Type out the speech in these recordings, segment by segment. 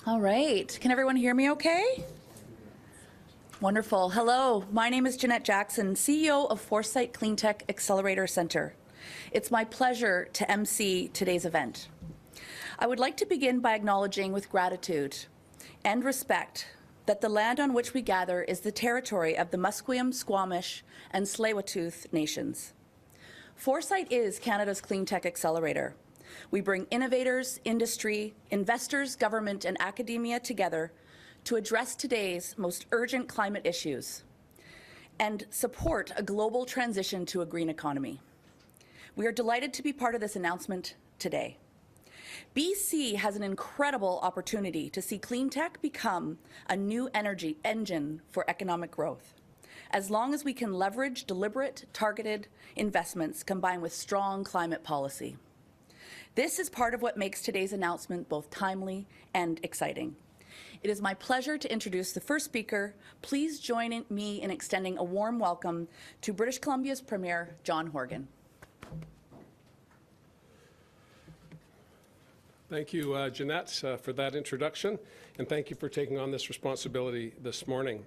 All right. Can everyone hear me okay? Wonderful. Hello, my name is Jeanette Jackson, CEO of Foresight Cleantech Accelerator Center. It's my pleasure to MC today's event. I would like to begin by acknowledging with gratitude and respect that the land on which we gather is the territory of the Musqueam, Squamish, and Tsleil-Waututh nations. Foresight is Canada's Cleantech Accelerator. We bring innovators, industry, investors, government, and academia together to address today's most urgent climate issues and support a global transition to a green economy. We are delighted to be part of this announcement today. BC has an incredible opportunity to see clean tech become a new energy engine for economic growth, as long as we can leverage deliberate, targeted investments combined with strong climate policy. This is part of what makes today's announcement both timely and exciting. It is my pleasure to introduce the first speaker. Please join me in extending a warm welcome to British Columbia's Premier John Horgan. Thank you, Jeanette, for that introduction, and thank you for taking on this responsibility this morning.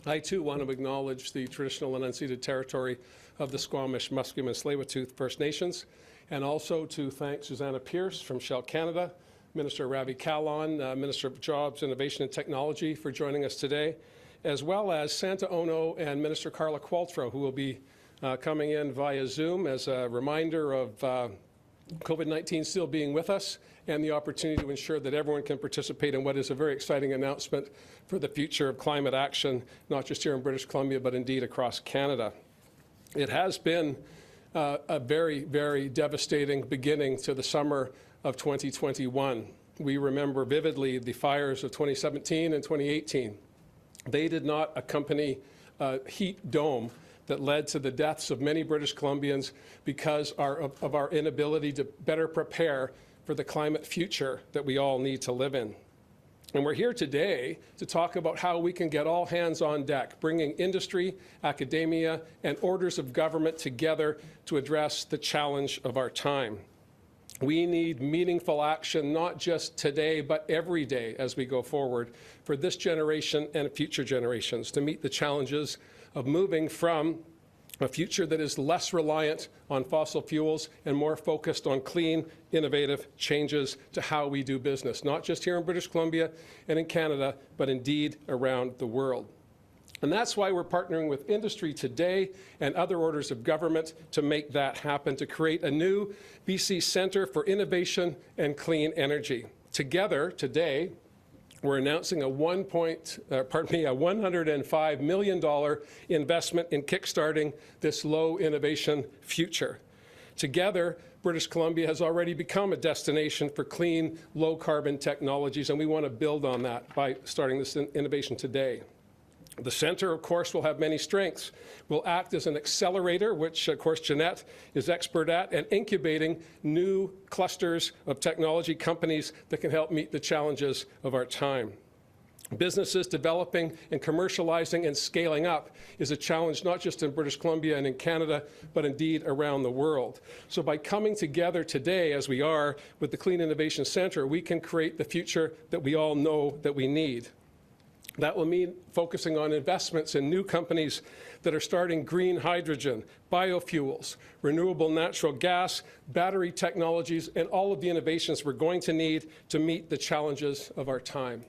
I, too, want to acknowledge the traditional and unceded territory of the Squamish, Musqueam, and Tsleil-Waututh First Nations, and also to thank Susannah Pierce from Shell Canada, Minister Ravi Kahlon, Minister of Jobs, Innovation and Technology, for joining us today, as well as Santa Ono and Minister Carla Qualtrough, who will be coming in via Zoom as a reminder of COVID-19 still being with us and the opportunity to ensure that everyone can participate in what is a very exciting announcement for the future of climate action, not just here in British Columbia, but indeed across Canada. It has been a very, very devastating beginning to the summer of 2021. We remember vividly the fires of 2017 and 2018. They did not accompany a heat dome that led to the deaths of many British Columbians because of our inability to better prepare for the climate future that we all need to live in. And we're here today to talk about how we can get all hands on deck, bringing industry, academia, and orders of government together to address the challenge of our time. We need meaningful action, not just today, but every day as we go forward for this generation and future generations to meet the challenges of moving from a future that is less reliant on fossil fuels and more focused on clean, innovative changes to how we do business, not just here in British Columbia and in Canada, but indeed around the world. And that's why we're partnering with industry today and other orders of government to make that happen, to create a new BC Centre for Innovation and Clean Energy. Together, today, we're announcing a $105 million investment in kickstarting this low innovation future. Together, British Columbia has already become a destination for clean, low carbon technologies, and we want to build on that by starting this innovation today. The centre, of course, will have many strengths. We'll act as an accelerator, which, of course, Jeanette is expert at, and incubating new clusters of technology companies that can help meet the challenges of our time. Businesses developing and commercializing and scaling up is a challenge not just in British Columbia and in Canada, but indeed around the world. So by coming together today, as we are with the Clean Innovation Centre, we can create the future that we all know that we need. That will mean focusing on investments in new companies that are starting green hydrogen, biofuels, renewable natural gas, battery technologies, and all of the innovations we're going to need to meet the challenges of our time.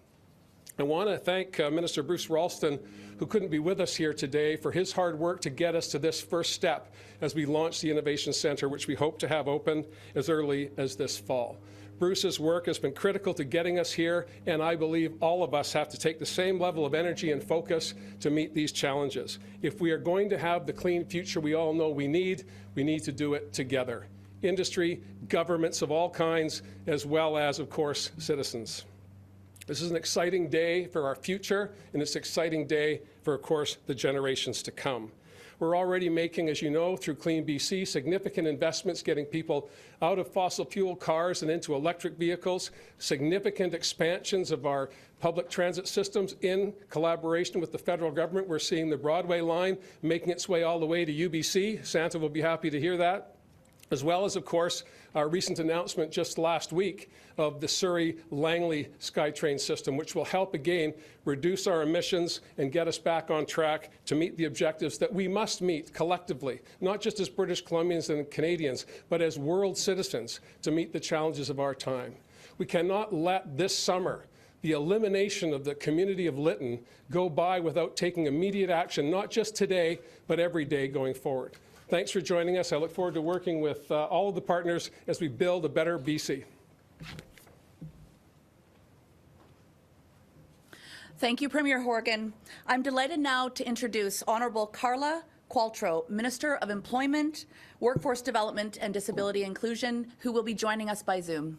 I want to thank Minister Bruce Ralston, who couldn't be with us here today, for his hard work to get us to this first step as we launch the Innovation Centre, which we hope to have open as early as this fall. Bruce's work has been critical to getting us here, and I believe all of us have to take the same level of energy and focus to meet these challenges. If we are going to have the clean future we all know we need to do it together. Industry, governments of all kinds, as well as, of course, citizens. This is an exciting day for our future, and it's an exciting day for, of course, the generations to come. We're already making, as you know, through Clean BC, significant investments getting people out of fossil fuel cars and into electric vehicles, significant expansions of our public transit systems in collaboration with the federal government. We're seeing the Broadway line making its way all the way to UBC. Santa will be happy to hear that. as well as, of course, our recent announcement just last week of the Surrey-Langley SkyTrain system, which will help, again, reduce our emissions and get us back on track to meet the objectives that we must meet collectively, not just as British Columbians and Canadians, but as world citizens to meet the challenges of our time. We cannot let this summer the elimination of the community of Lytton go by without taking immediate action, not just today, but every day going forward. Thanks for joining us. I look forward to working with all of the partners as we build a better BC. Thank you, Premier Horgan. I'm delighted now to introduce Honourable Carla Qualtrough, Minister of Employment, Workforce Development and Disability Inclusion, who will be joining us by Zoom.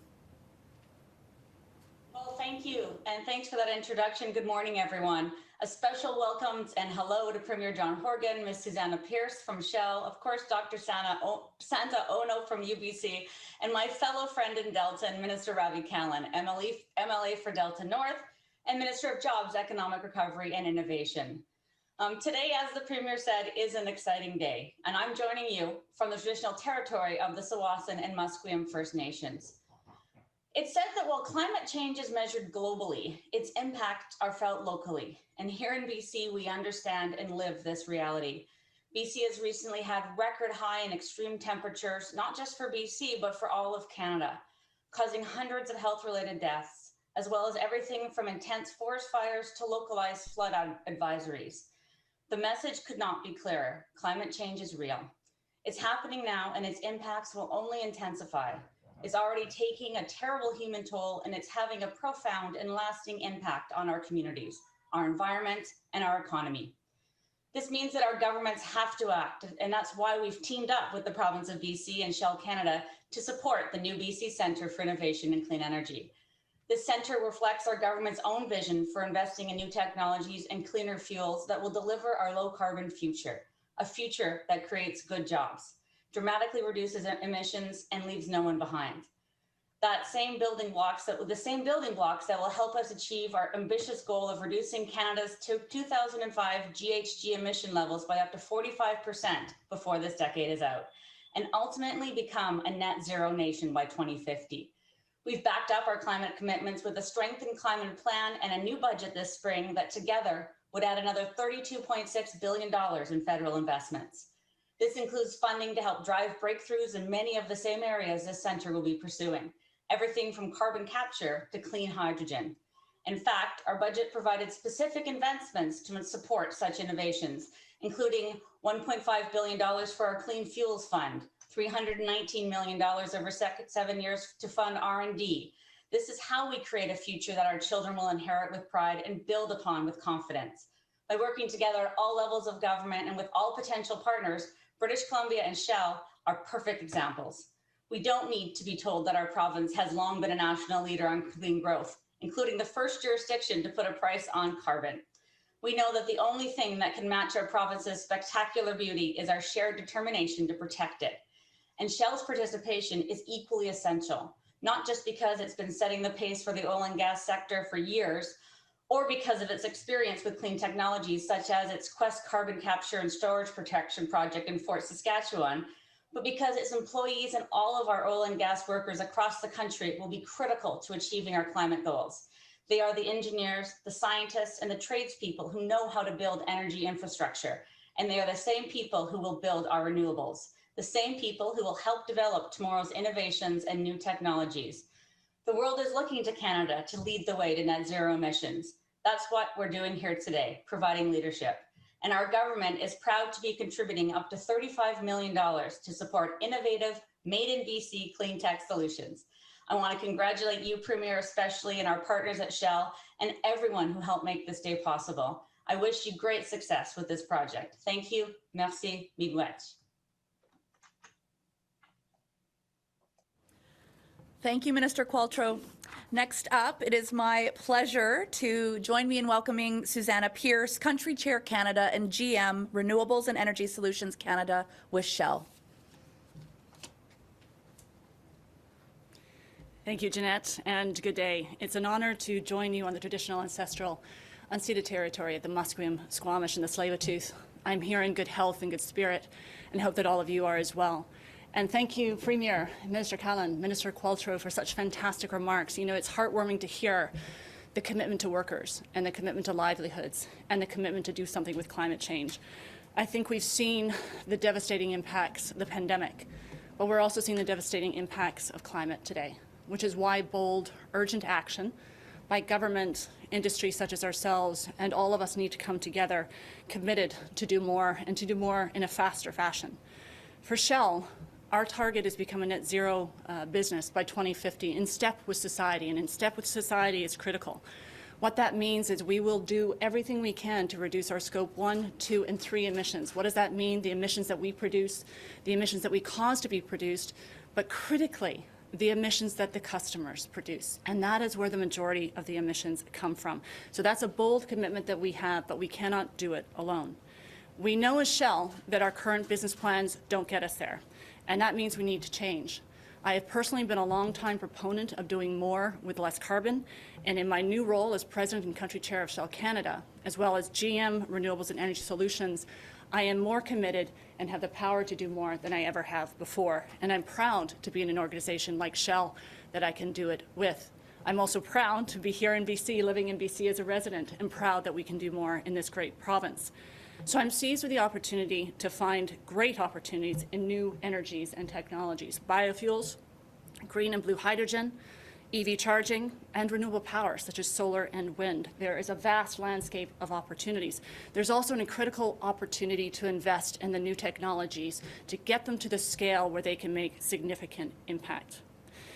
Well, thank you, and thanks for that introduction. Good morning, everyone. A special welcome and hello to Premier John Horgan, Ms. Susannah Pierce from Shell, of course, Dr. Santa Ono from UBC, and my fellow friend in Delta, and Minister Ravi Kahlon, MLA for Delta North, and Minister of Jobs, Economic Recovery and Innovation. Today, as the Premier said, is an exciting day, and I'm joining you from the traditional territory of the Tsawwassen and Musqueam First Nations. It's said that while climate change is measured globally, its impacts are felt locally. And here in BC, we understand and live this reality. BC has recently had record high and extreme temperatures, not just for BC, but for all of Canada, causing hundreds of health-related deaths, as well as everything from intense forest fires to localized flood advisories. The message could not be clearer. Climate change is real. It's happening now, and its impacts will only intensify. It's already taking a terrible human toll, and it's having a profound and lasting impact on our communities, our environment, and our economy. This means that our governments have to act, and that's why we've teamed up with the province of BC and Shell Canada to support the new BC Centre for Innovation and Clean Energy. This centre reflects our government's own vision for investing in new technologies and cleaner fuels that will deliver our low-carbon future, a future that creates good jobs, dramatically reduces emissions, and leaves no one behind. The same building blocks that will help us achieve our ambitious goal of reducing Canada's 2005 GHG emission levels by up to 45% before this decade is out, and ultimately become a net zero nation by 2050. We've backed up our climate commitments with a strengthened climate plan and a new budget this spring that together would add another $32.6 billion in federal investments. This includes funding to help drive breakthroughs in many of the same areas this centre will be pursuing, everything from carbon capture to clean hydrogen. In fact, our budget provided specific investments to support such innovations, including $1.5 billion for our Clean Fuels Fund, $319 million over 7 years to fund R&D. This is how we create a future that our children will inherit with pride and build upon with confidence. By working together at all levels of government and with all potential partners, British Columbia and Shell are perfect examples. We don't need to be told that our province has long been a national leader on clean growth, including the first jurisdiction to put a price on carbon. We know that the only thing that can match our province's spectacular beauty is our shared determination to protect it. And Shell's participation is equally essential, not just because it's been setting the pace for the oil and gas sector for years, or because of its experience with clean technologies, such as its Quest carbon capture and storage protection project in Fort Saskatchewan, but because its employees and all of our oil and gas workers across the country will be critical to achieving our climate goals. They are the engineers, the scientists, and the tradespeople who know how to build energy infrastructure, and they are the same people who will build our renewables, the same people who will help develop tomorrow's innovations and new technologies. The world is looking to Canada to lead the way to net zero emissions. That's what we're doing here today, providing leadership. And our government is proud to be contributing up to $35 million to support innovative, made in BC clean tech solutions. I want to congratulate you, Premier, especially, and our partners at Shell, and everyone who helped make this day possible. I wish you great success with this project. Thank you. Merci. Miigwech. Thank you, Minister Qualtrough. Next up, it is my pleasure to join me in welcoming Susannah Pierce, Country Chair Canada and GM Renewables and Energy Solutions Canada with Shell. Thank you, Jeanette, and good day. It's an honour to join you on the traditional ancestral unceded territory of the Musqueam, Squamish and the Tsleil-Waututh. I'm here in good health and good spirit and hope that all of you are as well. And thank you, Premier, Minister Kahlon, Minister Qualtrough, for such fantastic remarks. You know, it's heartwarming to hear the commitment to workers and the commitment to livelihoods and the commitment to do something with climate change. I think we've seen the devastating impacts of the pandemic, but we're also seeing the devastating impacts of climate today, which is why bold, urgent action by government, industry such as ourselves, and all of us need to come together, committed to do more and to do more in a faster fashion. For Shell, our target is become a net zero business by 2050, in step with society, and in step with society is critical. What that means is we will do everything we can to reduce our scope 1, 2, and 3 emissions. What does that mean? The emissions that we produce, the emissions that we cause to be produced, but critically, the emissions that the customers produce. And that is where the majority of the emissions come from. So that's a bold commitment that we have, but we cannot do it alone. We know as Shell that our current business plans don't get us there, and that means we need to change. I have personally been a long-time proponent of doing more with less carbon, and in my new role as President and Country Chair of Shell Canada, as well as GM Renewables and Energy Solutions, I am more committed and have the power to do more than I ever have before. And I'm proud to be in an organization like Shell that I can do it with. I'm also proud to be here in BC, living in BC as a resident, and proud that we can do more in this great province. So I'm seized with the opportunity to find great opportunities in new energies and technologies, biofuels, green and blue hydrogen, EV charging, and renewable power, such as solar and wind. There is a vast landscape of opportunities. There's also a critical opportunity to invest in the new technologies to get them to the scale where they can make significant impact.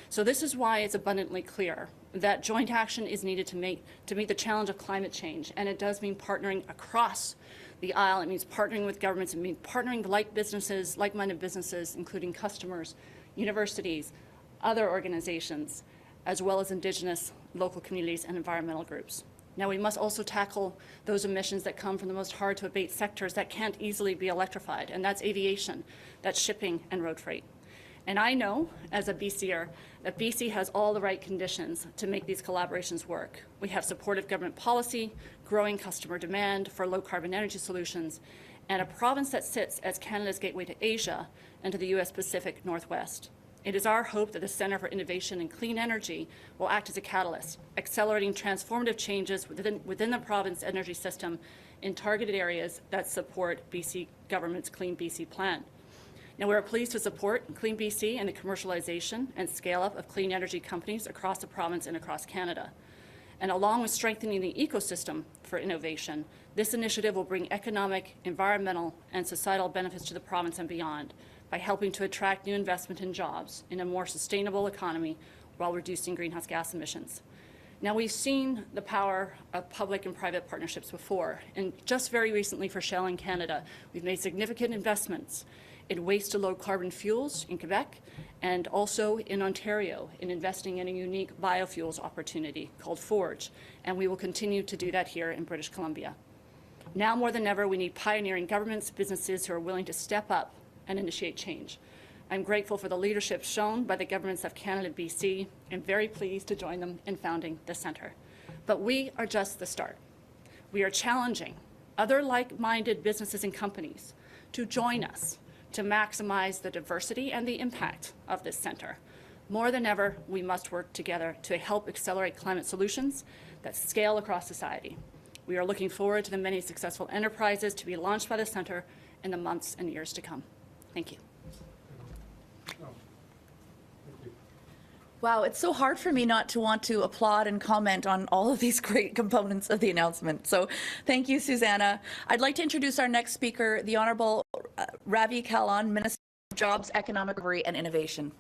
So this is why it's abundantly clear that joint action is needed to meet the challenge of climate change, and it does mean partnering across the aisle. It means partnering with governments. It means partnering with like-minded businesses, including customers, universities, other organizations, as well as Indigenous, local communities, and environmental groups. Now, we must also tackle those emissions that come from the most hard-to-abate sectors that can't easily be electrified, and that's aviation, that's shipping, and road freight. And I know, as a BCer, that BC has all the right conditions to make these collaborations work. We have supportive government policy, growing customer demand for low-carbon energy solutions, and a province that sits as Canada's gateway to Asia and to the U.S. Pacific Northwest. It is our hope that the Centre for Innovation in Clean Energy will act as a catalyst, accelerating transformative changes within the province energy system in targeted areas that support BC government's Clean BC plan. Now, we are pleased to support Clean BC and the commercialization and scale-up of clean energy companies across the province and across Canada. And along with strengthening the ecosystem for innovation, this initiative will bring economic, environmental, and societal benefits to the province and beyond, by helping to attract new investment and jobs in a more sustainable economy while reducing greenhouse gas emissions. Now, we've seen the power of public and private partnerships before, and just very recently for Shell in Canada, we've made significant investments in waste-to-low carbon fuels in Quebec and also in Ontario in investing in a unique biofuels opportunity called Forge, and we will continue to do that here in British Columbia. Now more than ever, we need pioneering governments, businesses who are willing to step up and initiate change. I'm grateful for the leadership shown by the governments of Canada and BC, and very pleased to join them in founding the centre. But we are just the start. We are challenging other like-minded businesses and companies to join us to maximize the diversity and the impact of this centre. More than ever, we must work together to help accelerate climate solutions that scale across society. We are looking forward to the many successful enterprises to be launched by the centre in the months and years to come. Thank you. Wow, it's so hard for me not to want to applaud and comment on all of these great components of the announcement. So thank you, Susannah. I'd like to introduce our next speaker, the Honourable Ravi Kahlon, Minister of Jobs, Economic Recovery and Innovation.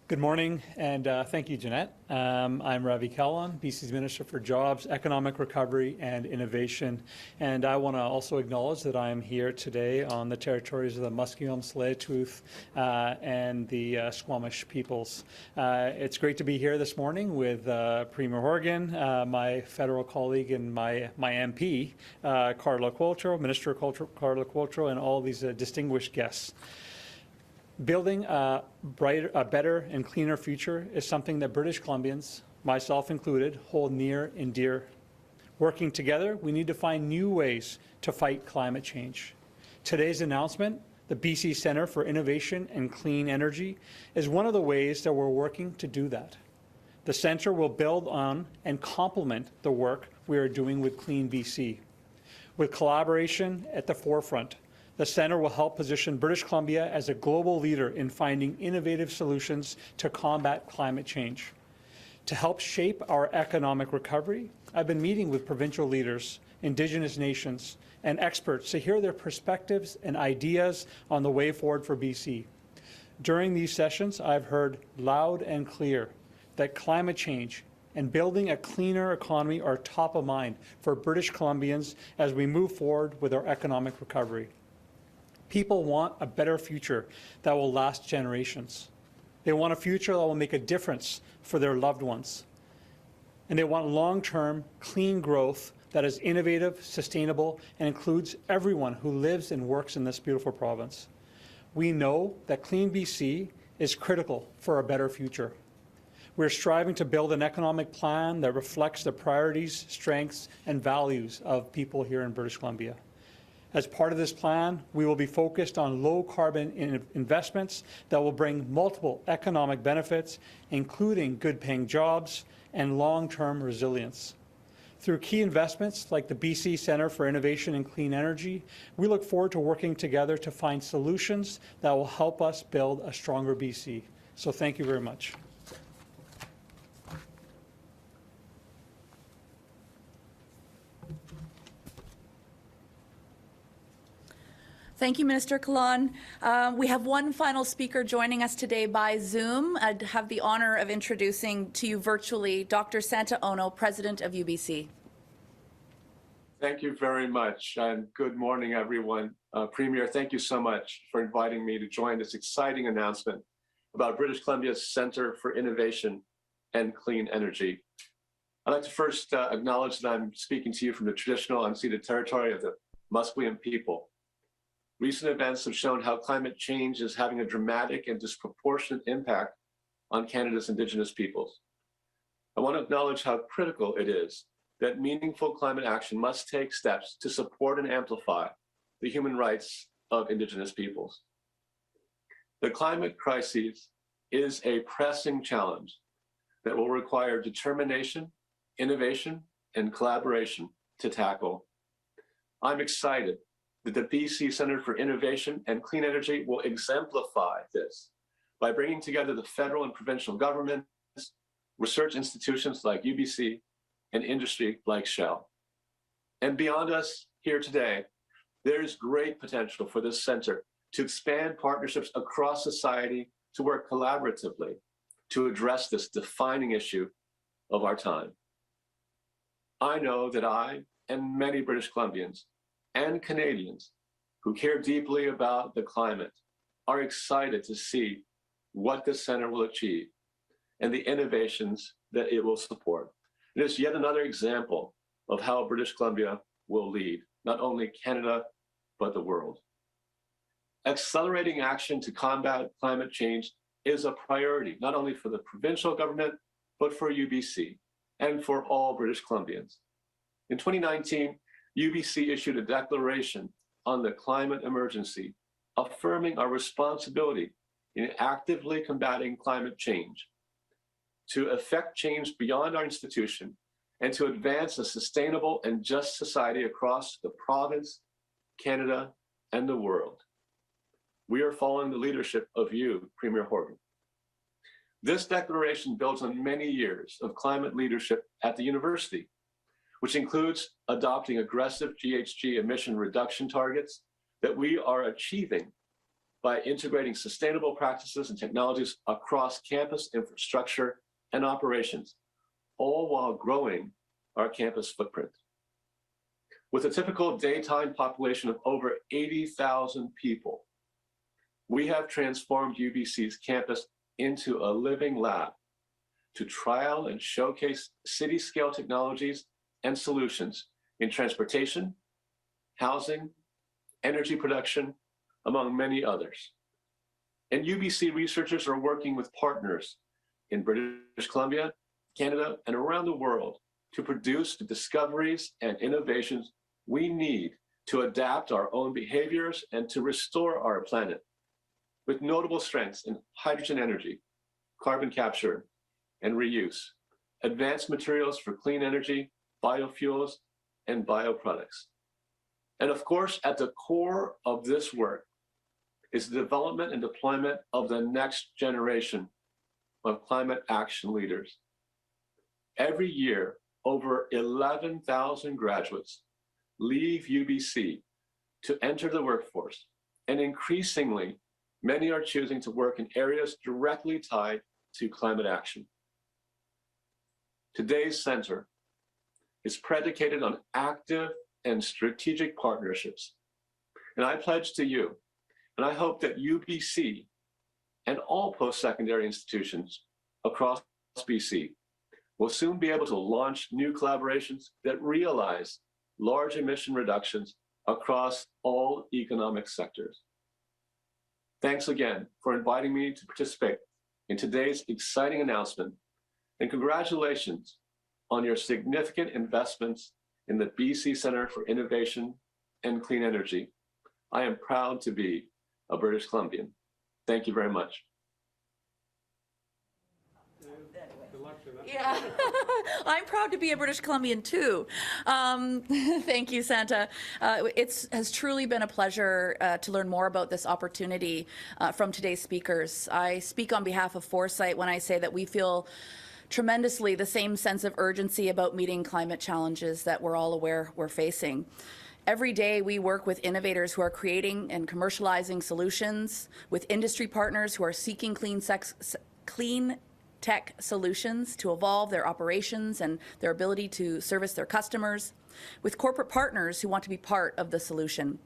Good morning, and thank you, Jeanette. I'm Ravi Kahlon, BC's Minister for Jobs, Economic Recovery and Innovation, and I want to also acknowledge that I am here today on the territories of the Musqueam, Tsleil-Waututh, and the Squamish peoples. It's great to be here this morning with Premier Horgan, my federal colleague and my MP, Carla Qualtrough, Minister Carla Qualtrough, and all these distinguished guests. Building a better and cleaner future is something that British Columbians, myself included, hold near and dear. Working together, we need to find new ways to fight climate change. Today's announcement, the BC Centre for Innovation and Clean Energy, is one of the ways that we're working to do that. The centre will build on and complement the work we are doing with Clean BC. With collaboration at the forefront, the centre will help position British Columbia as a global leader in finding innovative solutions to combat climate change. To help shape our economic recovery, I've been meeting with provincial leaders, Indigenous nations, and experts to hear their perspectives and ideas on the way forward for BC. During these sessions, I've heard loud and clear that climate change and building a cleaner economy are top of mind for British Columbians as we move forward with our economic recovery. People want a better future that will last generations. They want a future that will make a difference for their loved ones. And they want long-term, clean growth that is innovative, sustainable, and includes everyone who lives and works in this beautiful province. We know that Clean BC is critical for a better future. We're striving to build an economic plan that reflects the priorities, strengths, and values of people here in British Columbia. As part of this plan, we will be focused on low-carbon investments that will bring multiple economic benefits, including good-paying jobs and long-term resilience. Through key investments like the BC Centre for Innovation and Clean Energy, we look forward to working together to find solutions that will help us build a stronger BC. So thank you very much. Thank you, Minister Kahlon. We have one final speaker joining us today by Zoom. I'd have the honor of introducing to you virtually Dr. Santa Ono, President of UBC. Thank you very much, and good morning, everyone. Premier, thank you so much for inviting me to join this exciting announcement about British Columbia's Centre for Innovation and Clean Energy. I'd like to first acknowledge that I'm speaking to you from the traditional unceded territory of the Musqueam people. Recent events have shown how climate change is having a dramatic and disproportionate impact on Canada's Indigenous peoples. I want to acknowledge how critical it is that meaningful climate action must take steps to support and amplify the human rights of Indigenous peoples. The climate crisis is a pressing challenge that will require determination, innovation, and collaboration to tackle. I'm excited that the BC Centre for Innovation and Clean Energy will exemplify this by bringing together the federal and provincial governments, research institutions like UBC, and industry like Shell. And beyond us here today, there is great potential for this centre to expand partnerships across society to work collaboratively to address this defining issue of our time. I know that I and many British Columbians and Canadians who care deeply about the climate are excited to see what this centre will achieve and the innovations that it will support. It is yet another example of how British Columbia will lead, not only Canada, but the world. Accelerating action to combat climate change is a priority, not only for the provincial government, but for UBC and for all British Columbians. In 2019, UBC issued a declaration on the climate emergency, affirming our responsibility in actively combating climate change, to effect change beyond our institution, and to advance a sustainable and just society across the province, Canada, and the world. We are following the leadership of you, Premier Horgan. This declaration builds on many years of climate leadership at the university, which includes adopting aggressive GHG emission reduction targets that we are achieving by integrating sustainable practices and technologies across campus infrastructure and operations, all while growing our campus footprint. With a typical daytime population of over 80,000 people, we have transformed UBC's campus into a living lab to trial and showcase city-scale technologies and solutions in transportation, housing, energy production, among many others. And UBC researchers are working with partners in British Columbia, Canada, and around the world to produce the discoveries and innovations we need to adapt our own behaviors and to restore our planet, with notable strengths in hydrogen energy, carbon capture and reuse, advanced materials for clean energy, biofuels, and bioproducts. And of course, at the core of this work is the development and deployment of the next generation of climate action leaders. Every year, over 11,000 graduates leave UBC to enter the workforce, and increasingly, many are choosing to work in areas directly tied to climate action. Today's center is predicated on active and strategic partnerships. And I pledge to you, and I hope that UBC and all post-secondary institutions across BC will soon be able to launch new collaborations that realize large emission reductions across all economic sectors. Thanks again for inviting me to participate in today's exciting announcement, and congratulations on your significant investments in the BC Centre for Innovation and Clean Energy. I am proud to be a British Columbian. Thank you very much. Yeah, I'm proud to be a British Columbian too. Thank you, Santa. It has truly been a pleasure to learn more about this opportunity from today's speakers. I speak on behalf of Foresight when I say that we feel tremendously the same sense of urgency about meeting climate challenges that we're all aware we're facing. Every day we work with innovators who are creating and commercializing solutions, with industry partners who are seeking clean tech solutions to evolve their operations and their ability to service their customers, with corporate partners who want to be part of the solution.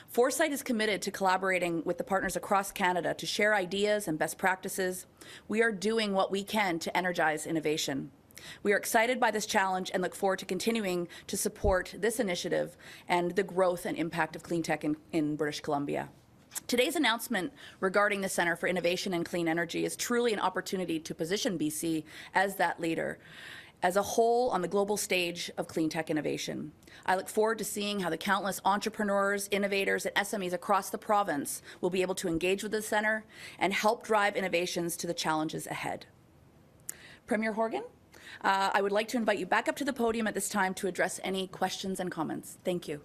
Foresight is committed to collaborating with the partners across Canada to share ideas and best practices. We are doing what we can to energize innovation. We are excited by this challenge and look forward to continuing to support this initiative and the growth and impact of clean tech in British Columbia. Today's announcement regarding the Centre for Innovation and Clean Energy is truly an opportunity to position BC as that leader, as a whole on the global stage of clean tech innovation. I look forward to seeing how the countless entrepreneurs, innovators, and SMEs across the province will be able to engage with the Centre and help drive innovations to the challenges ahead. Premier Horgan, I would like to invite you back up to the podium at this time to address any questions and comments. Thank you.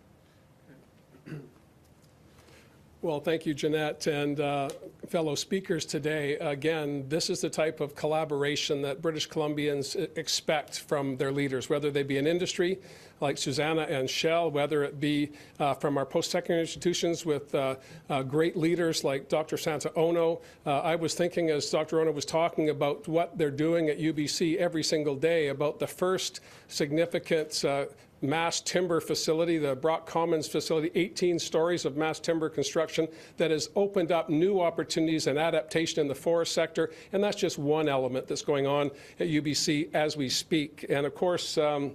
Well, thank you, Jeanette, and fellow speakers today. Again, this is the type of collaboration that British Columbians expect from their leaders, whether they be in industry like Susannah and Shell, whether it be from our post-secondary institutions with great leaders like Dr. Santa Ono. I was thinking as Dr. Ono was talking about what they're doing at UBC every single day, about the first significant mass timber facility, the Brock Commons facility, 18 stories of mass timber construction that has opened up new opportunities and adaptation in the forest sector. And that's just one element that's going on at UBC as we speak. And of course, to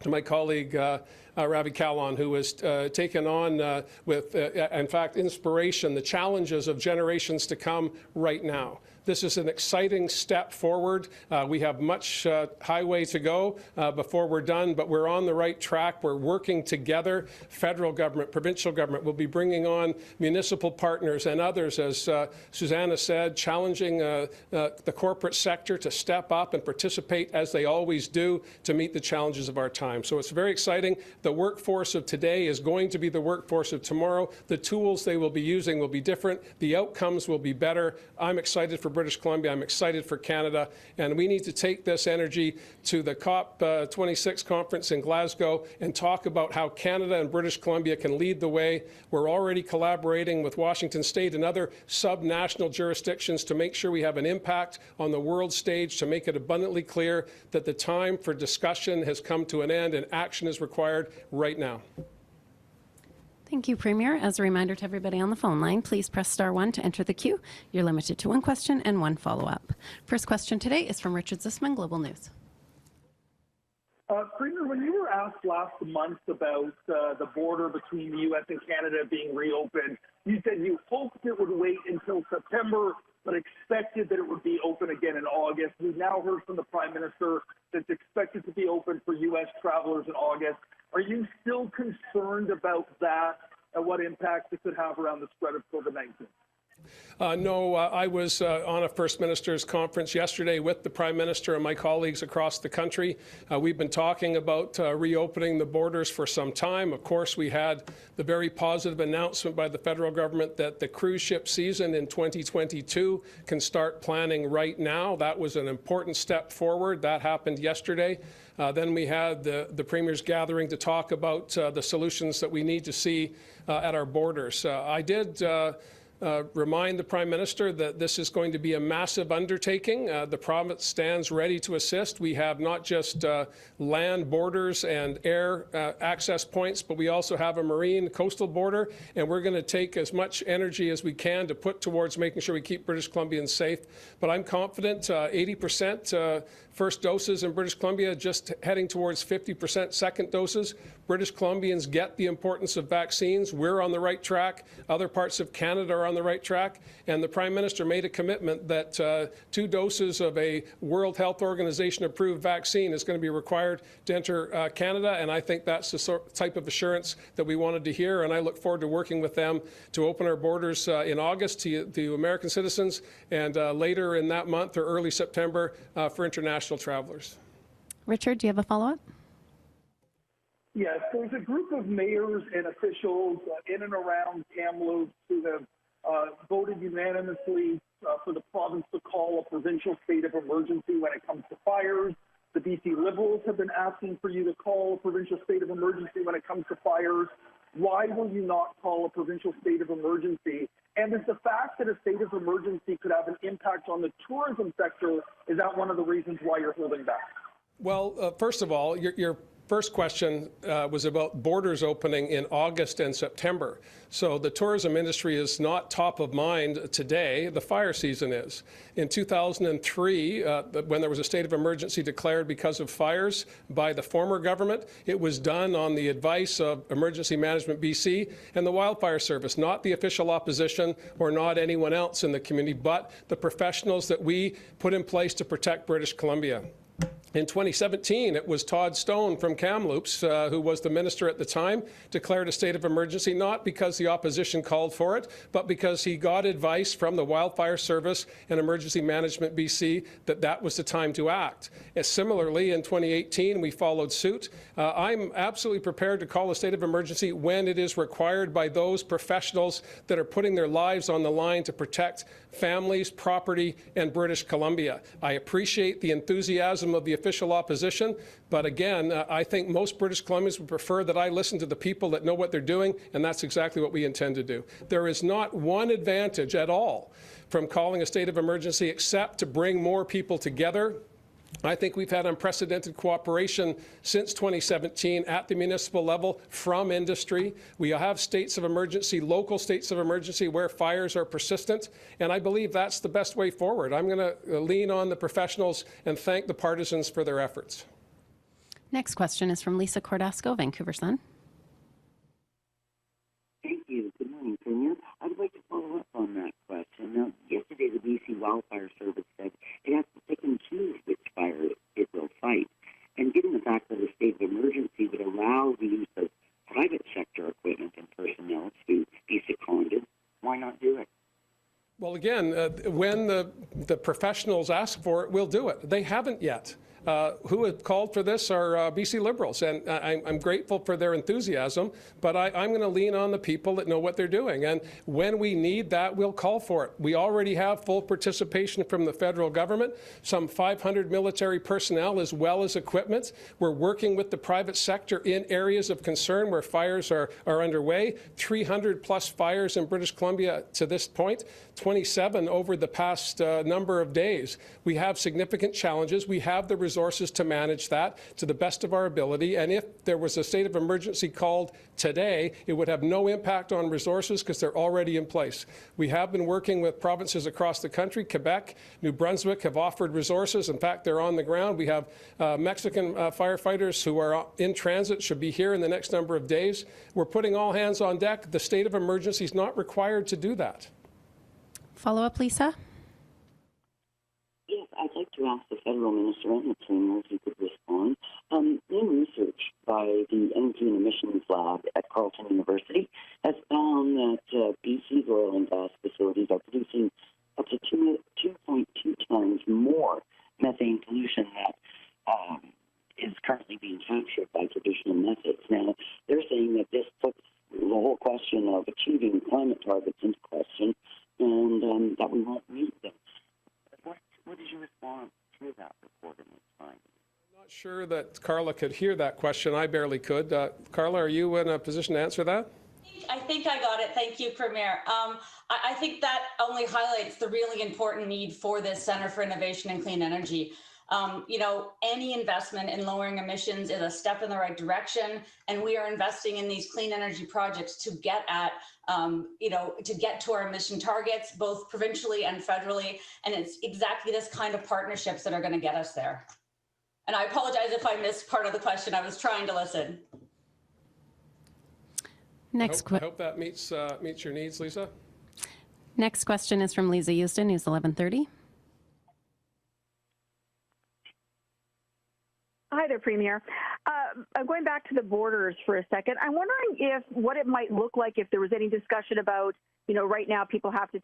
my colleague, Ravi Kahlon, who has taken on with, in fact, inspiration, the challenges of generations to come right now. This is an exciting step forward. We have much highway to go before we're done, but we're on the right track. We're working together. Federal government, provincial government will be bringing on municipal partners and others, as Susannah said, challenging the corporate sector to step up and participate as they always do to meet the challenges of our time. So it's very exciting. The workforce of today is going to be the workforce of tomorrow. The tools they will be using will be different. The outcomes will be better. I'm excited for British Columbia. I'm excited for Canada. And we need to take this energy to the COP26 conference in Glasgow and talk about how Canada and British Columbia can lead the way. We're already collaborating with Washington State and other sub-national jurisdictions to make sure we have an impact on the world stage, to make it abundantly clear that the time for discussion has come to an end and action is required right now. Thank you, Premier. As a reminder to everybody on the phone line, please press *1 to enter the queue. You're limited to one question and one follow-up. First question today is from Richard Zussman, Global News. Premier, when you were asked last month about the border between the U.S. and Canada being reopened, you said you hoped it would wait until September but expected that it would be open again in August. We've now heard from the Prime Minister that it's expected to be open for U.S. travelers in August. Are you still concerned about that and what impact it could have around the spread of COVID-19? No, I was on a First Minister's conference yesterday with the Prime Minister and my colleagues across the country. We've been talking about reopening the borders for some time. Of course, we had the very positive announcement by the federal government that the cruise ship season in 2022 can start planning right now. That was an important step forward. That happened yesterday. Then we had the Premier's gathering to talk about the solutions that we need to see at our borders. I did remind the Prime Minister that this is going to be a massive undertaking. The province stands ready to assist. We have not just land borders and air access points, but we also have a marine coastal border, and we're going to take as much energy as we can to put towards making sure we keep British Columbians safe. But I'm confident 80% first doses in British Columbia, just heading towards 50% second doses. British Columbians get the importance of vaccines. We're on the right track. Other parts of Canada are on the right track. And the Prime Minister made a commitment that 2 doses of a World Health Organization approved vaccine is going to be required to enter Canada. And I think that's the type of assurance that we wanted to hear. And I look forward to working with them to open our borders in August to American citizens and later in that month or early September for international travelers. Richard, do you have a follow-up? Yes, there's a group of mayors and officials in and around Kamloops who have voted unanimously for the province to call a provincial state of emergency when it comes to fires. The BC Liberals have been asking for you to call a provincial state of emergency when it comes to fires. Why will you not call a provincial state of emergency? And is the fact that a state of emergency could have an impact on the tourism sector, is that one of the reasons why you're holding back? Well, first of all, your first question was about borders opening in August and September. So the tourism industry is not top of mind today. The fire season is. In 2003, when there was a state of emergency declared because of fires by the former government, it was done on the advice of Emergency Management BC and the Wildfire Service, not the official opposition or not anyone else in the community, but the professionals that we put in place to protect British Columbia. In 2017, it was Todd Stone from Kamloops, who was the minister at the time, declared a state of emergency, not because the opposition called for it, but because he got advice from the Wildfire Service and Emergency Management BC that that was the time to act. And similarly, in 2018, we followed suit. I'm absolutely prepared to call a state of emergency when it is required by those professionals that are putting their lives on the line to protect families, property, and British Columbia. I appreciate the enthusiasm of the official opposition, but again, I think most British Columbians would prefer that I listen to the people that know what they're doing, and that's exactly what we intend to do. There is not one advantage at all from calling a state of emergency except to bring more people together. I think we've had unprecedented cooperation since 2017 at the municipal level from industry. We have states of emergency, local states of emergency where fires are persistent, and I believe that's the best way forward. I'm going to lean on the professionals and thank the partisans for their efforts. Next question is from Lisa Cordasco, Vancouver Sun. Thank you. Good morning, Premier. I'd like to follow up on that question. Now, yesterday the BC Wildfire Service said it has to pick and choose which fire it will fight. And given the fact that a state of emergency would allow the use of private sector equipment and personnel to be seconded, why not do it? Well, again, when the professionals ask for it, we'll do it. They haven't yet. Who have called for this are BC Liberals, and I'm grateful for their enthusiasm, but I'm going to lean on the people that know what they're doing. And when we need that, we'll call for it. We already have full participation from the federal government, some 500 military personnel as well as equipment. We're working with the private sector in areas of concern where fires are underway. 300 plus fires in British Columbia to this point, 27 over the past number of days. We have significant challenges. We have the resources to manage that to the best of our ability. And if there was a state of emergency called today, it would have no impact on resources because they're already in place. We have been working with provinces across the country. Quebec, New Brunswick have offered resources. In fact, they're on the ground. We have Mexican firefighters who are in transit, should be here in the next number of days. We're putting all hands on deck. The state of emergency is not required to do that. Follow up, Lisa? I'd like to ask the federal minister and the premier if you could respond. New research by the Energy and Emissions Lab at Carleton University has found that BC's oil and gas facilities are producing up to 2.2 times more methane pollution that is currently being captured by traditional methods. Now, they're saying that this puts the whole question of achieving climate targets into question, and that we won't meet them. What is your response to that report in this finding? I'm not sure that Carla could hear that question. I barely could. Carla, are you in a position to answer that? I think I got it. Thank you, Premier. I think that only highlights the really important need for this Center for Innovation and Clean Energy. Any investment in lowering emissions is a step in the right direction, and we are investing in these clean energy projects to get at, to get to our emission targets, both provincially and federally. And it's exactly this kind of partnerships that are going to get us there. And I apologize if I missed part of the question. I was trying to listen. I hope that meets your needs, Lisa. Next question is from Lisa Houston, News 1130. Hi there, Premier. I'm going back to the borders for a second. I'm wondering what it might look like if there was any discussion about, right now people have to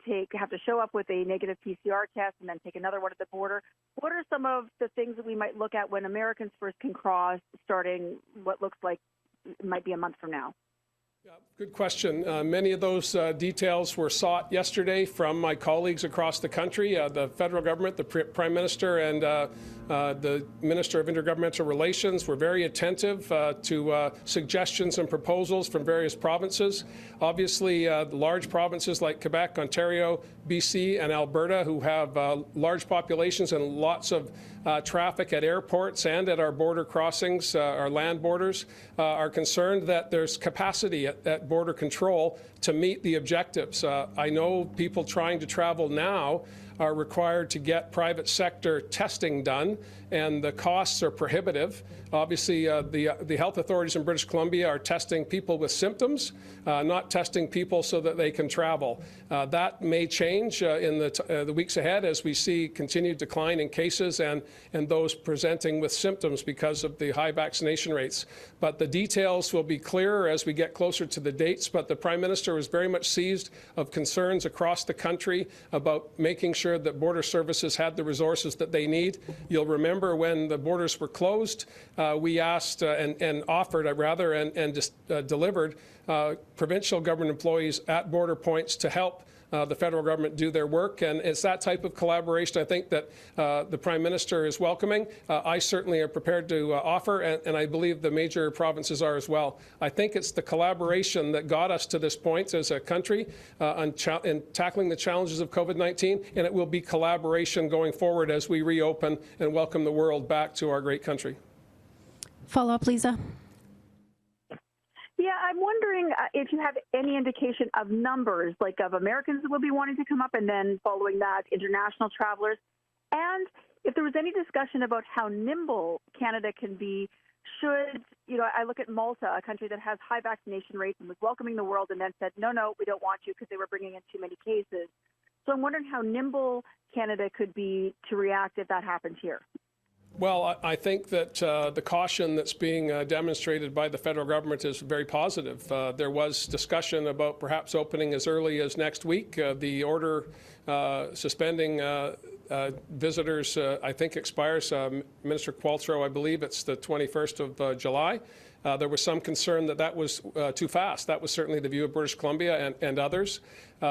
show up with a negative PCR test and then take another one at the border. What are some of the things that we might look at when Americans first can cross, starting what looks like it might be a month from now? Yeah, good question. Many of those details were sought yesterday from my colleagues across the country. The federal government, the Prime Minister, and the Minister of Intergovernmental Relations were very attentive to suggestions and proposals from various provinces. Obviously, large provinces like Quebec, Ontario, BC, and Alberta, who have large populations and lots of traffic at airports and at our border crossings, our land borders, are concerned that there's capacity at border control to meet the objectives. I know people trying to travel now are required to get private sector testing done, and the costs are prohibitive. Obviously, the health authorities in British Columbia are testing people with symptoms, not testing people so that they can travel. That may change in the weeks ahead as we see continued decline in cases and those presenting with symptoms because of the high vaccination rates. But the details will be clearer as we get closer to the dates. But the Prime Minister was very much seized of concerns across the country about making sure that border services had the resources that they need. You'll remember when the borders were closed, we asked and offered, and delivered provincial government employees at border points to help the federal government do their work. And it's that type of collaboration, I think, that the Prime Minister is welcoming. I certainly am prepared to offer, and I believe the major provinces are as well. I think it's the collaboration that got us to this point as a country in tackling the challenges of COVID-19, and it will be collaboration going forward as we reopen and welcome the world back to our great country. Follow-up, Lisa. Yeah, I'm wondering if you have any indication of numbers, like of Americans that will be wanting to come up, and then following that, international travelers. And if there was any discussion about how nimble Canada can be should, I look at Malta, a country that has high vaccination rates and was welcoming the world and then said, no, we don't want you because they were bringing in too many cases. So I'm wondering how nimble Canada could be to react if that happened here. Well, I think that the caution that's being demonstrated by the federal government is very positive. There was discussion about perhaps opening as early as next week. The order suspending visitors, I think, expires. Minister Qualtrough, I believe it's the 21st of July. There was some concern that was too fast. That was certainly the view of British Columbia and others.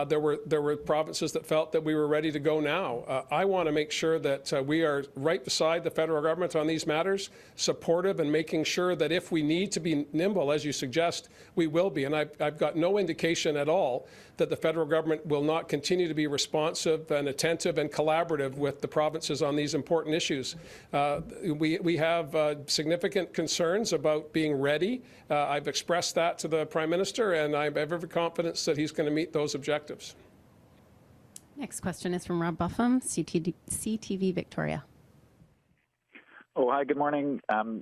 There were provinces that felt that we were ready to go now. I want to make sure that we are right beside the federal government on these matters, supportive and making sure that if we need to be nimble, as you suggest, we will be. And I've got no indication at all that the federal government will not continue to be responsive and attentive and collaborative with the provinces on these important issues. We have significant concerns about being ready. I've expressed that to the Prime Minister, and I have every confidence that he's going to meet those objectives. Next question is from Rob Buffum, CTV Victoria. Oh, hi, good morning.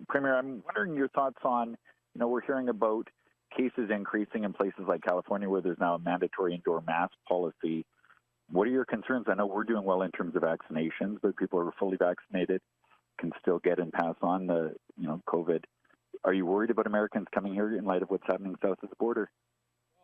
Premier, I'm wondering your thoughts on, we're hearing about cases increasing in places like California where there's now a mandatory indoor mask policy. what are your concerns? I know we're doing well in terms of vaccinations, but people who are fully vaccinated can still get and pass on the, COVID. Are you worried about Americans coming here in light of what's happening south of the border?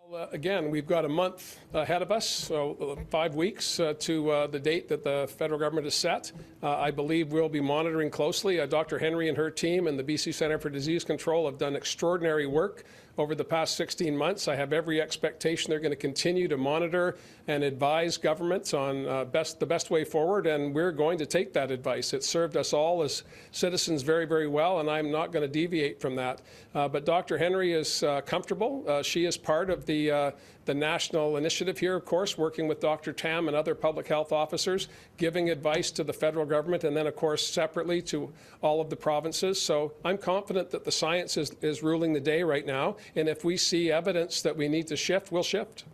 Well, again, we've got a month ahead of us, so 5 weeks to the date that the federal government has set. I believe we'll be monitoring closely. Dr. Henry and her team and the BC Centre for Disease Control have done extraordinary work over the past 16 months. I have every expectation they're going to continue to monitor and advise governments on the best way forward, and we're going to take that advice. It served us all as citizens very, very well, and I'm not going to deviate from that. But Dr. Henry is comfortable. She is part of the national initiative here, of course, working with Dr. Tam and other public health officers, giving advice to the federal government, and then, of course, separately to all of the provinces. So I'm confident that the science is ruling the day right now, and if we see evidence that we need to shift, we'll shift.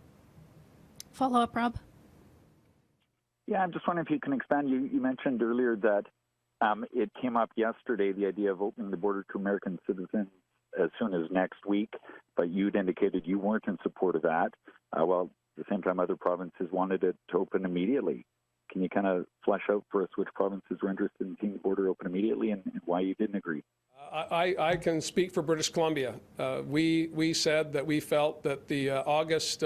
Follow-up, Rob? Yeah, I'm just wondering if you can expand. You mentioned earlier that it came up yesterday, the idea of opening the border to American citizens as soon as next week, but you'd indicated you weren't in support of that. Well, at the same time, other provinces wanted it to open immediately. Can you kind of flesh out for us which provinces were interested in seeing the border open immediately and why you didn't agree? I can speak for British Columbia. We said that we felt that the August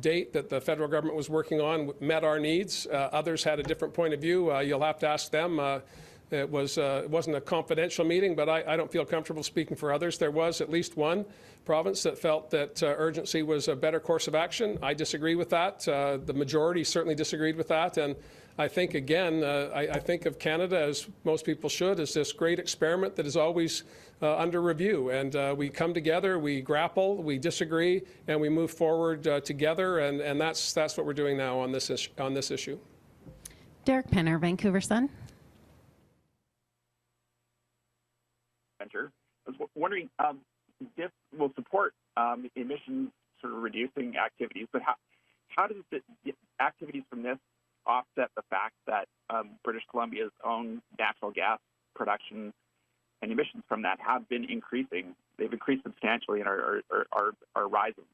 date that the federal government was working on met our needs. Others had a different point of view. You'll have to ask them. It wasn't a confidential meeting, but I don't feel comfortable speaking for others. There was at least one province that felt that urgency was a better course of action. I disagree with that. The majority certainly disagreed with that. And I think, again, I think of Canada, as most people should, as this great experiment that is always under review. And we come together, we grapple, we disagree, and we move forward together. And that's what we're doing now on this issue. Derek Penner, Vancouver Sun. I was wondering, this will support emissions sort of reducing activities, but how does the activities from this offset the fact that British Columbia's own natural gas production and emissions from that have been increasing? They've increased substantially and are rising.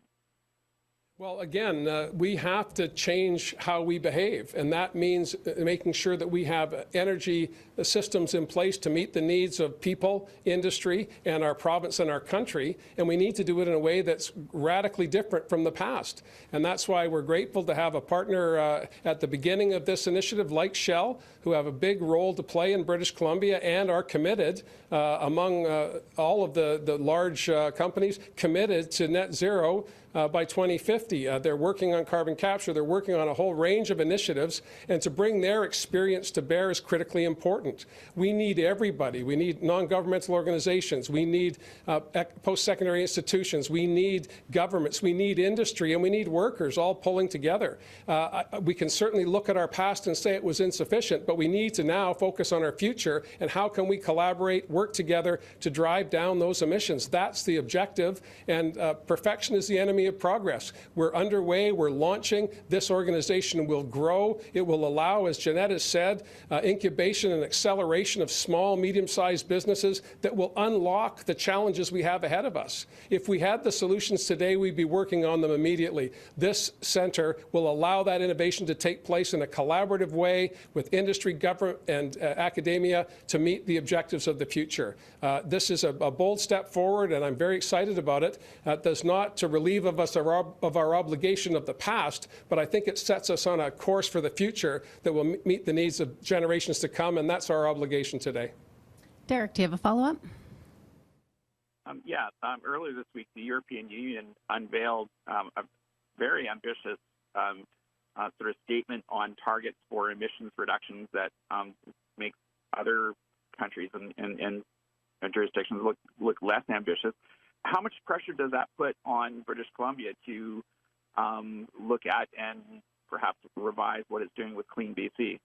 Well, again, we have to change how we behave, and that means making sure that we have energy systems in place to meet the needs of people, industry, and our province and our country, and we need to do it in a way that's radically different from the past. And that's why we're grateful to have a partner at the beginning of this initiative like Shell, who have a big role to play in British Columbia and are committed, among all of the large companies, committed to net zero by 2050. They're working on carbon capture. They're working on a whole range of initiatives, and to bring their experience to bear is critically important. We need everybody. We need non-governmental organizations. We need post-secondary institutions. We need governments. We need industry, and we need workers all pulling together. We can certainly look at our past and say it was insufficient, but we need to now focus on our future and how can we collaborate, work together to drive down those emissions. That's the objective, and perfection is the enemy of progress. We're underway. We're launching. This organization will grow. It will allow, as Jeanette has said, incubation and acceleration of small, medium-sized businesses that will unlock the challenges we have ahead of us. If we had the solutions today, we'd be working on them immediately. This centre will allow that innovation to take place in a collaborative way with industry, government, and academia to meet the objectives of the future. This is a bold step forward, and I'm very excited about it. It does not to relieve us of our obligation of the past, but I think it sets us on a course for the future that will meet the needs of generations to come, and that's our obligation today. Derek, do you have a follow-up? Earlier this week, the European Union unveiled a very ambitious sort of statement on targets for emissions reductions that makes other countries and jurisdictions look less ambitious. How much pressure does that put on British Columbia to look at and perhaps revise what it's doing with Clean BC?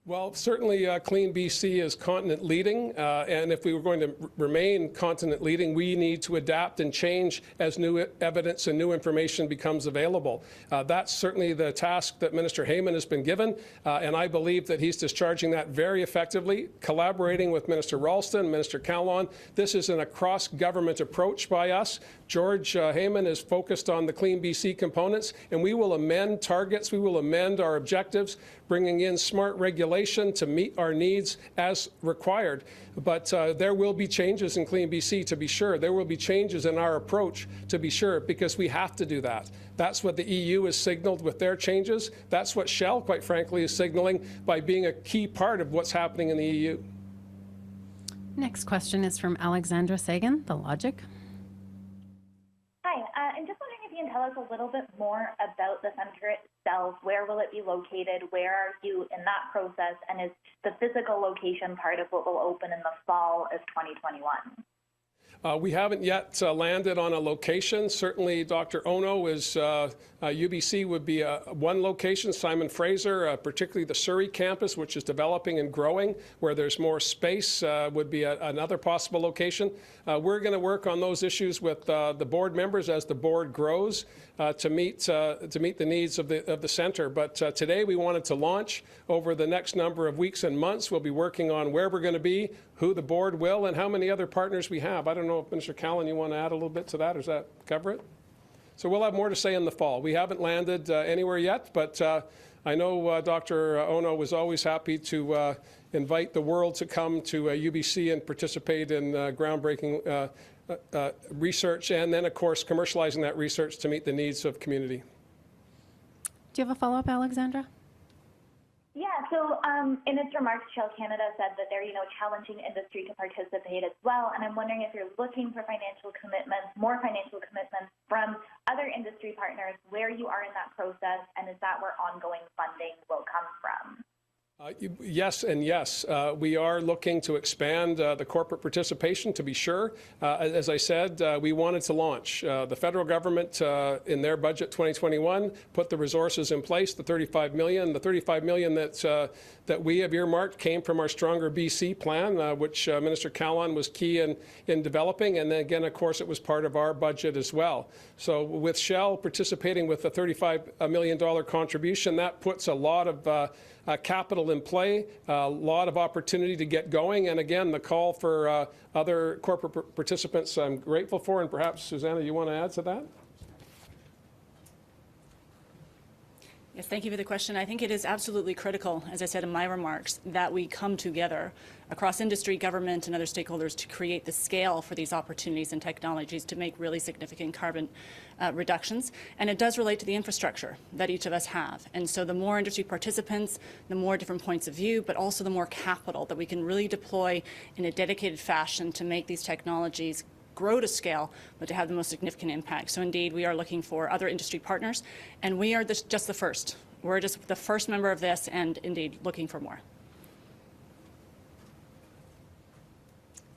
Well, certainly Clean BC is continent leading, and if we were going to remain continent leading, we need to adapt and change as new evidence and new information becomes available. That's certainly the task that Minister Heyman has been given, and I believe that he's discharging that very effectively, collaborating with Minister Ralston, Minister Kahlon. This is a cross-government approach by us. George Heyman is focused on the Clean BC components, and we will amend targets, we will amend our objectives, bringing in smart regulation to meet our needs as required. But there will be changes in Clean BC, to be sure. There will be changes in our approach, to be sure, because we have to do that. That's what the EU has signaled with their changes. That's what Shell, quite frankly, is signaling by being a key part of what's happening in the EU. Next question is from Alexandra Sagan, The Logic. Hi, I'm just wondering if you can tell us a little bit more about the center itself. Where will it be located? Where are you in that process? And is the physical location part of what will open in the fall of 2021? We haven't yet landed on a location. Certainly, Dr. Ono is, UBC would be one location. Simon Fraser, particularly the Surrey campus, which is developing and growing, where there's more space, would be another possible location. We're going to work on those issues with the board members as the board grows to meet the needs of the centre. But today we wanted to launch. Over the next number of weeks and months, we'll be working on where we're going to be, who the board will, and how many other partners we have. I don't know if Minister Kahlon, you want to add a little bit to that, or does that cover it? So we'll have more to say in the fall. We haven't landed anywhere yet, but I know Dr. Ono was always happy to invite the world to come to UBC and participate in groundbreaking research, and then, of course, commercializing that research to meet the needs of community. Do you have a follow-up, Alexandra? Yeah, so in its remarks, Shell Canada said that they're, challenging industry to participate as well. And I'm wondering if you're looking for financial commitments, more financial commitments from other industry partners, where you are in that process, and is that where ongoing funding will come from? Yes and yes. We are looking to expand the corporate participation, to be sure. As I said, we wanted to launch. The federal government, in their budget 2021, put the resources in place, the $35 million. The $35 million that we have earmarked came from our Stronger BC plan, which Minister Kahlon was key in developing. And then again, of course, it was part of our budget as well. So with Shell participating with a $35 million contribution, that puts a lot of capital in play, a lot of opportunity to get going. And again, the call for other corporate participants I'm grateful for. And perhaps, Susannah, you want to add to that? Yes, thank you for the question. I think it is absolutely critical, as I said in my remarks, that we come together across industry, government, and other stakeholders to create the scale for these opportunities and technologies to make really significant carbon reductions. And it does relate to the infrastructure that each of us have. And so the more industry participants, the more different points of view, but also the more capital that we can really deploy in a dedicated fashion to make these technologies grow to scale, but to have the most significant impact. So indeed, we are looking for other industry partners, and we are just the first. We're just the first member of this, and indeed looking for more.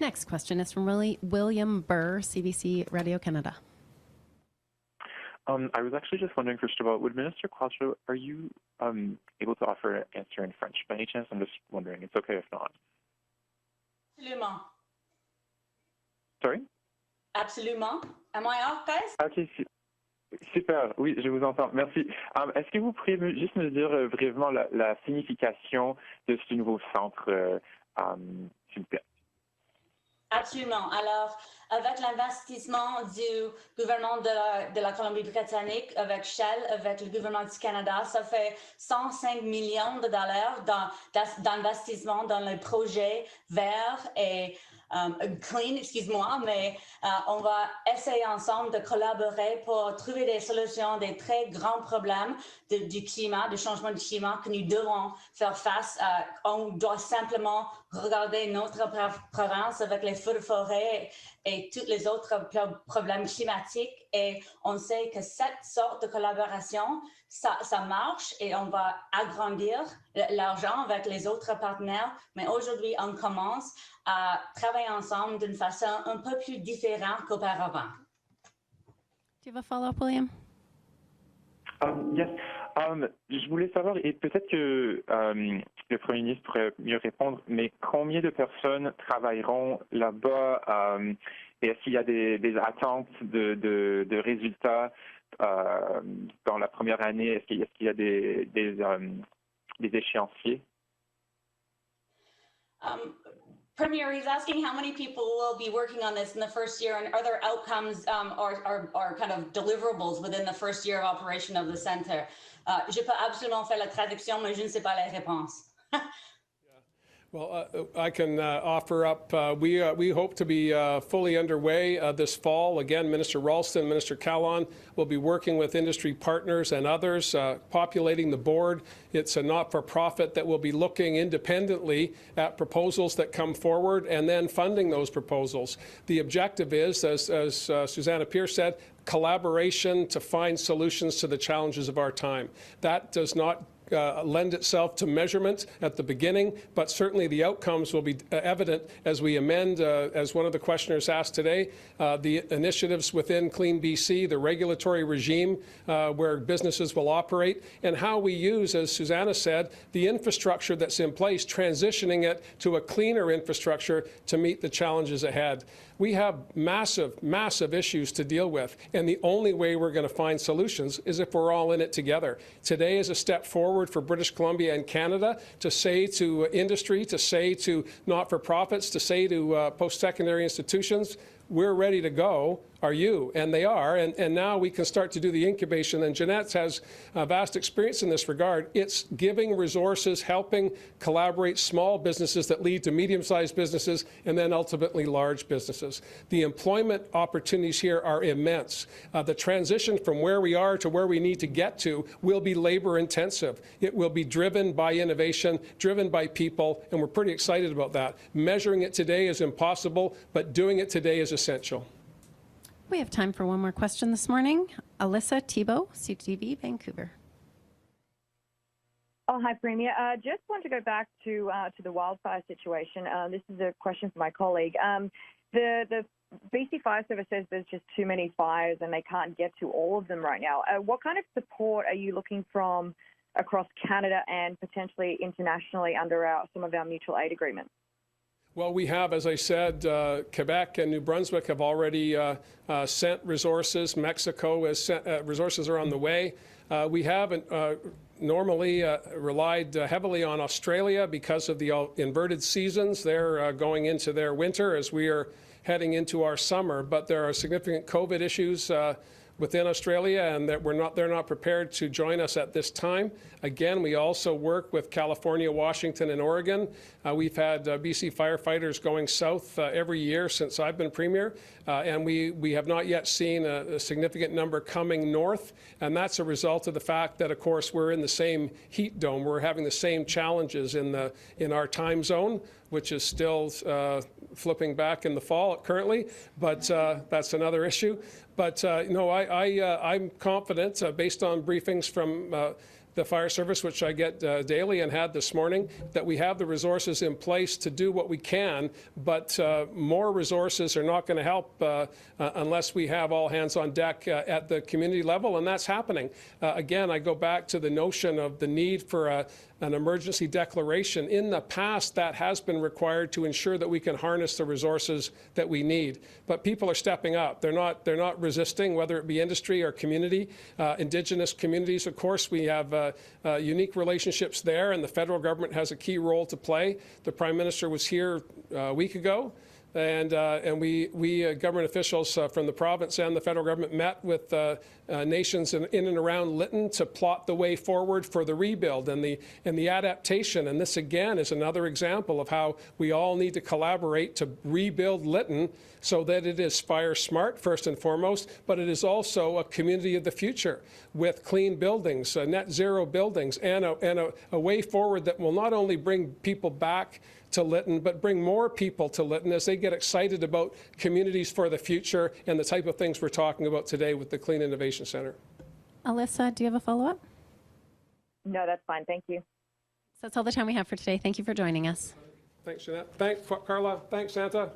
Next question is from William Burr, CBC Radio Canada. I was actually just wondering, first of all, would Minister Qualtrough, are you able to offer an answer in French by any chance? I'm just wondering. It's okay if not. Absolument. Sorry? Absolument. Am I off, guys? Ok, super. Oui, je vous entends. Merci. Est-ce que vous pourriez juste me dire brièvement la signification de ce nouveau centre, s'il vous plaît? Absolument. Alors, avec l'investissement du gouvernement de la Colombie-Britannique, avec Shell, avec le gouvernement du Canada, ça fait 105 millions de dollars d'investissement dans les projets verts et clean, excuse-moi, mais on va essayer ensemble de collaborer pour trouver des solutions des très grands problèmes du climat, du changement du climat que nous devons faire face à. On doit simplement regarder notre province avec les feux de forêt et tous les autres problèmes climatiques, et on sait que cette sorte de collaboration, ça marche, et on va agrandir l'argent avec les autres partenaires, mais aujourd'hui on commence à travailler ensemble d'une façon un peu plus différente qu'auparavant. Do you have a follow-up, William? Yes. Je voulais savoir, et peut-être que le Premier ministre pourrait mieux répondre, mais combien de personnes travailleront là-bas et est-ce qu'il y a des attentes de résultats dans la première année? Est-ce qu'il y a des échéanciers? Premier, he's asking how many people will be working on this in the first year, and are there outcomes or kind of deliverables within the first year of operation of the center? Je peux absolument faire la traduction, mais je ne sais pas la réponse. Well, I can offer up, we hope to be fully underway this fall. Again, Minister Ralston, Minister Kahlon will be working with industry partners and others, populating the board. It's a not-for-profit that will be looking independently at proposals that come forward and then funding those proposals. The objective is, as Susannah Pierce said, collaboration to find solutions to the challenges of our time. That does not lend itself to measurement at the beginning, but certainly the outcomes will be evident as we amend, as one of the questioners asked today, the initiatives within Clean BC, the regulatory regime where businesses will operate, and how we use, as Susannah said, the infrastructure that's in place, transitioning it to a cleaner infrastructure to meet the challenges ahead. We have massive, massive issues to deal with, and the only way we're going to find solutions is if we're all in it together. Today is a step forward for British Columbia and Canada to say to industry, to say to not-for-profits, to say to post-secondary institutions, we're ready to go. Are you? And they are. And now we can start to do the incubation. And Jeanette has vast experience in this regard. It's giving resources, helping collaborate small businesses that lead to medium-sized businesses and then ultimately large businesses. The employment opportunities here are immense. The transition from where we are to where we need to get to will be labor intensive. It will be driven by innovation, driven by people, and we're pretty excited about that. Measuring it today is impossible, but doing it today is essential. We have time for one more question this morning. Alyssa Thibault, CTV, Vancouver. Oh, hi, Premier. Just want to go back to the wildfire situation. This is a question for my colleague. The BC Fire Service says there's just too many fires and they can't get to all of them right now. What kind of support are you looking from across Canada and potentially internationally under some of our mutual aid agreements? Well, we have, as I said, Quebec and New Brunswick have already sent resources. Mexico has sent resources are on the way. We haven't normally relied heavily on Australia because of the inverted seasons. They're going into their winter as we are heading into our summer. But there are significant COVID issues within Australia, and that they're not prepared to join us at this time. Again, we also work with California, Washington, and Oregon. We've had BC firefighters going south every year since I've been Premier, and we have not yet seen a significant number coming north, and that's a result of the fact that, of course, we're in the same heat dome. We're having the same challenges in our time zone, which is still flipping back in the fall currently, but that's another issue. But no, I'm confident, based on briefings from the fire service, which I get daily and had this morning, that we have the resources in place to do what we can, but more resources are not going to help unless we have all hands on deck at the community level, and that's happening. Again, I go back to the notion of the need for an emergency declaration. In the past, that has been required to ensure that we can harness the resources that we need. But people are stepping up. They're not resisting, whether it be industry or community. Indigenous communities, of course, we have unique relationships there, and the federal government has a key role to play. The Prime Minister was here a week ago, and we government officials from the province and the federal government met with nations in and around Lytton to plot the way forward for the rebuild and the adaptation. And this, again, is another example of how we all need to collaborate to rebuild Lytton so that it is fire smart, first and foremost, but it is also a community of the future with clean buildings, net zero buildings, and a way forward that will not only bring people back to Lytton, but bring more people to Lytton as they get excited about communities for the future and the type of things we're talking about today with the Clean Innovation Centre. Alyssa, do you have a follow-up? No, that's fine. Thank you. So that's all the time we have for today. Thank you for joining us. Thanks, Jeanette. Thanks, Carla. Thanks, Santa.